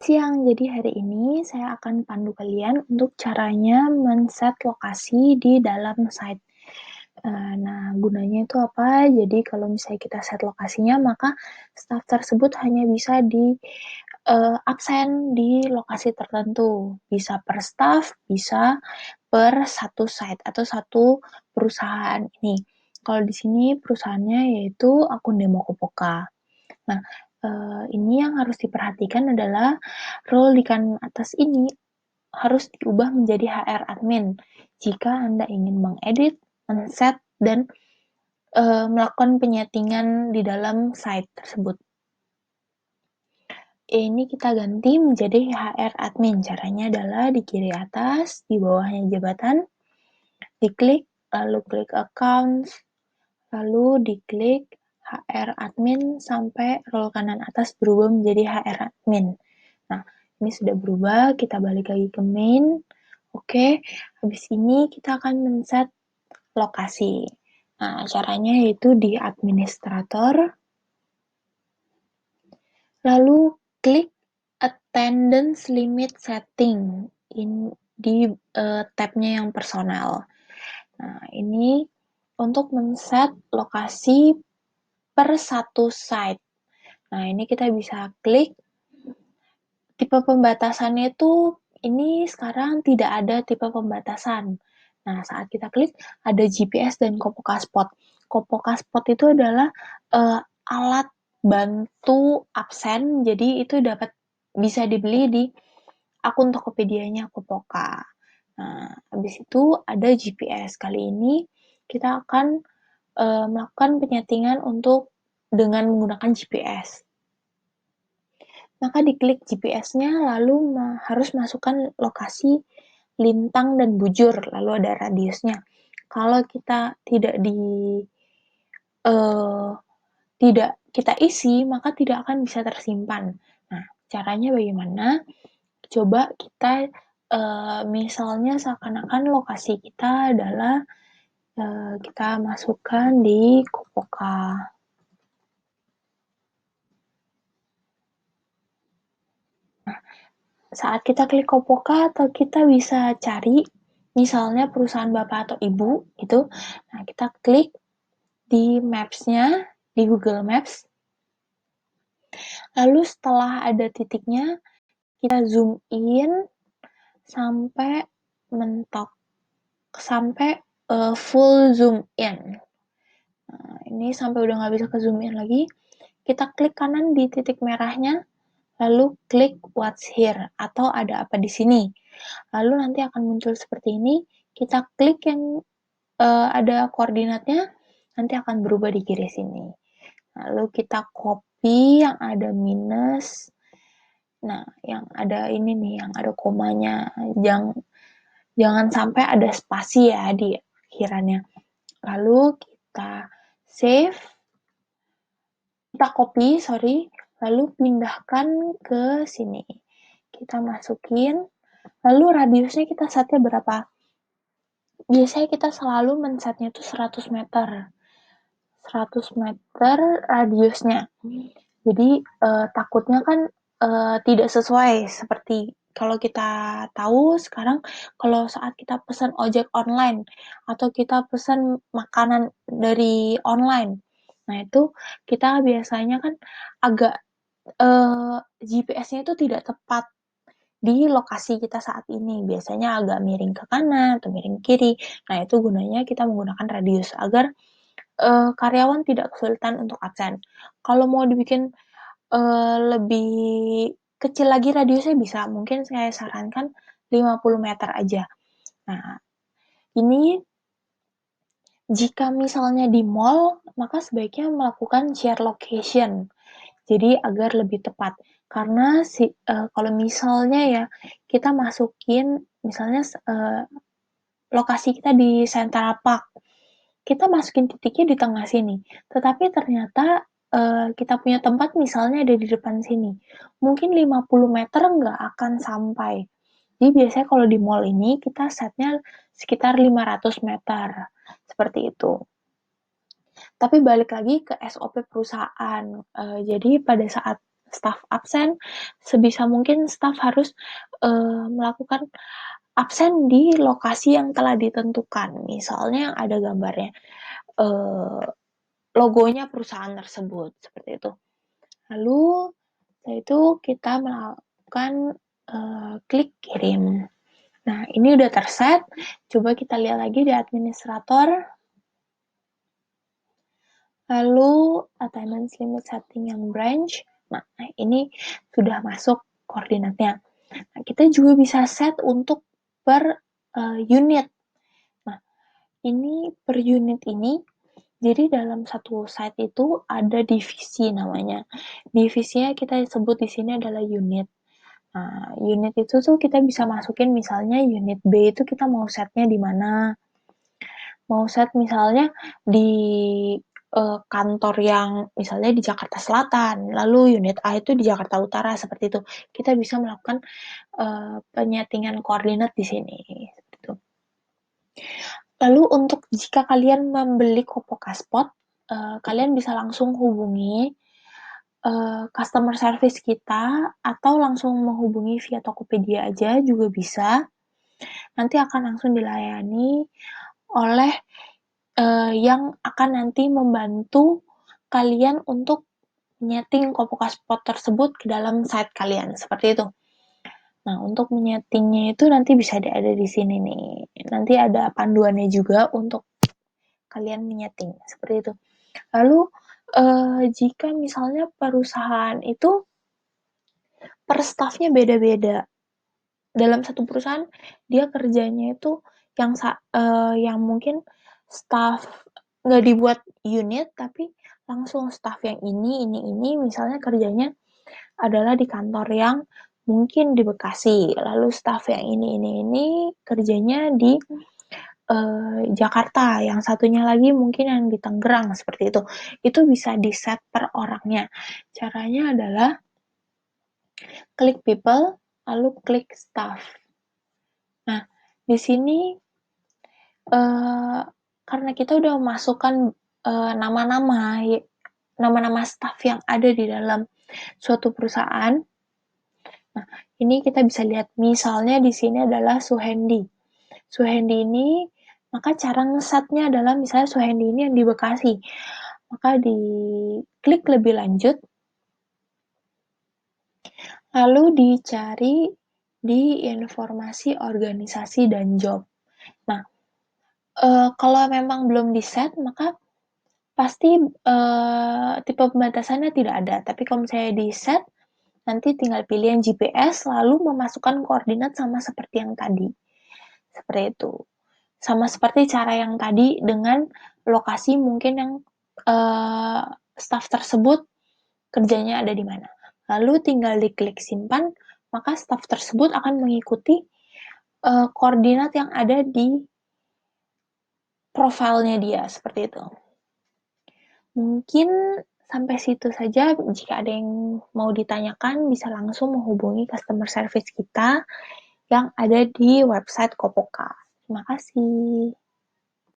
Siang, jadi hari ini saya akan pandu kalian untuk caranya men-set lokasi di dalam site. Nah, gunanya itu apa? Jadi kalau misalnya kita set lokasinya, maka staff tersebut hanya bisa di absen di lokasi tertentu. Bisa per staff, bisa per satu site atau satu perusahaan ini. Kalau di sini perusahaannya yaitu akun Demo Kopoka. Nah, ini yang harus diperhatikan adalah role di kanan atas ini harus diubah menjadi HR admin jika Anda ingin mengedit, men-set, dan melakukan penyetingan di dalam site tersebut. Ini kita ganti menjadi HR admin. Caranya adalah di kiri atas, di bawahnya jabatan, diklik, lalu klik accounts, lalu diklik HR admin sampai role kanan atas berubah menjadi HR admin. Nah, ini sudah berubah, kita balik lagi ke main. Oke, habis ini kita akan men-set lokasi. Nah, caranya yaitu di administrator, lalu klik attendance limit setting di tabnya yang personal. Nah, ini untuk men-set lokasi per satu site. Nah, ini kita bisa klik tipe pembatasannya itu ini sekarang tidak ada tipe pembatasan. Nah, saat kita klik ada GPS dan Kopoka Spot. Kopoka Spot itu adalah alat bantu absen, jadi itu dapat bisa dibeli di akun Tokopedia-nya Kopoka. Nah, habis itu ada GPS. Kali ini kita akan melakukan penyetingan untuk dengan menggunakan GPS. Maka diklik GPS-nya, lalu harus masukkan lokasi lintang dan bujur, lalu ada radiusnya. Kalau kita tidak kita isi, maka tidak akan bisa tersimpan. Nah, caranya bagaimana? Coba kita misalnya seakan-akan lokasi kita adalah kita masukkan di Kopoka. Nah, saat kita klik Kopoka atau kita bisa cari misalnya perusahaan bapak atau ibu itu, nah kita klik di maps-nya di Google Maps. Lalu setelah ada titiknya, kita zoom in sampai mentok, sampai full zoom in. Nah, ini sampai udah nggak bisa ke zoom in lagi, kita klik kanan di titik merahnya, lalu klik what's here atau ada apa di sini. Lalu nanti akan muncul seperti ini, kita klik yang ada koordinatnya, nanti akan berubah di kiri sini. Lalu kita copy yang ada minus, nah yang ada ini nih, yang ada komanya, jangan sampai ada spasi ya di akhirannya. Lalu kita save, kita copy, lalu pindahkan ke sini. Kita masukin, lalu radiusnya kita setnya berapa? Biasanya kita selalu men-setnya itu 100 meter. 100 meter radiusnya. Jadi takutnya kan tidak sesuai seperti kalau kita tahu sekarang kalau saat kita pesan ojek online atau kita pesan makanan dari online. Nah, itu kita biasanya kan agak GPS-nya itu tidak tepat di lokasi kita saat ini. Biasanya agak miring ke kanan atau miring ke kiri. Nah, itu gunanya kita menggunakan radius agar karyawan tidak kesulitan untuk absen. Kalau mau dibikin lebih kecil lagi radiusnya bisa, mungkin saya sarankan 50 meter aja. Nah, ini jika misalnya di mall, maka sebaiknya melakukan share location. Jadi agar lebih tepat. Karena kalau misalnya ya kita masukin misalnya lokasi kita di Central Park, kita masukin titiknya di tengah sini, tetapi ternyata kita punya tempat misalnya ada di depan sini, mungkin 50 meter nggak akan sampai. Jadi biasanya kalau di mall ini kita setnya sekitar 500 meter, seperti itu. Tapi balik lagi ke SOP perusahaan. Jadi pada saat staff absen, sebisa mungkin staff harus melakukan absen di lokasi yang telah ditentukan. Misalnya ada gambarnya logonya perusahaan tersebut, seperti itu. Lalu setelah itu kita melakukan klik kirim. Nah, ini udah terset. Coba kita lihat lagi di administrator. Lalu attendance limit setting yang branch. Nah, ini sudah masuk koordinatnya. Nah, kita juga bisa set untuk per unit. Nah, ini per unit ini, jadi dalam satu site itu ada divisi namanya. Divisinya kita sebut di sini adalah unit. Nah, unit itu tuh kita bisa masukin misalnya unit B itu kita mau setnya di mana. Mau set misalnya di kantor yang misalnya di Jakarta Selatan, lalu unit A itu di Jakarta Utara, seperti itu. Kita bisa melakukan penyetingan koordinat di sini. Gitu. Lalu untuk jika kalian membeli Kopoka Spot, kalian bisa langsung hubungi customer service kita atau langsung menghubungi via Tokopedia aja juga bisa. Nanti akan langsung dilayani oleh yang akan nanti membantu kalian untuk menyeting Kopoka Spot tersebut ke dalam site kalian, seperti itu. Nah, untuk menyetingnya itu nanti bisa ada di sini nih. Nanti ada panduannya juga untuk kalian menyeting, seperti itu. Lalu, jika misalnya perusahaan itu per staffnya beda-beda. Dalam satu perusahaan, dia kerjanya itu yang mungkin staff nggak dibuat unit, tapi langsung staff yang ini, misalnya kerjanya adalah di kantor yang mungkin di Bekasi, lalu staff yang ini kerjanya di Jakarta, yang satunya lagi mungkin yang di Tangerang, seperti itu. Itu bisa di set per orangnya. Caranya adalah klik people, lalu klik staff. Nah, di sini karena kita udah masukkan nama-nama staff yang ada di dalam suatu perusahaan. Nah, ini kita bisa lihat misalnya di sini adalah Suhendi. Suhendi ini, maka cara ngesetnya adalah misalnya Suhendi ini yang di Bekasi. Maka diklik lebih lanjut, lalu dicari di informasi organisasi dan job. Nah, kalau memang belum di set, maka pasti tipe pembatasannya tidak ada. Tapi kalau misalnya di set, nanti tinggal pilih yang GPS, lalu memasukkan koordinat sama seperti yang tadi. Seperti itu. Sama seperti cara yang tadi dengan lokasi mungkin yang staff tersebut kerjanya ada di mana. Lalu tinggal diklik simpan, maka staff tersebut akan mengikuti koordinat yang ada di profilnya dia, seperti itu. Mungkin sampai situ saja. Jika ada yang mau ditanyakan, bisa langsung menghubungi customer service kita yang ada di website Kopoka. Terima kasih.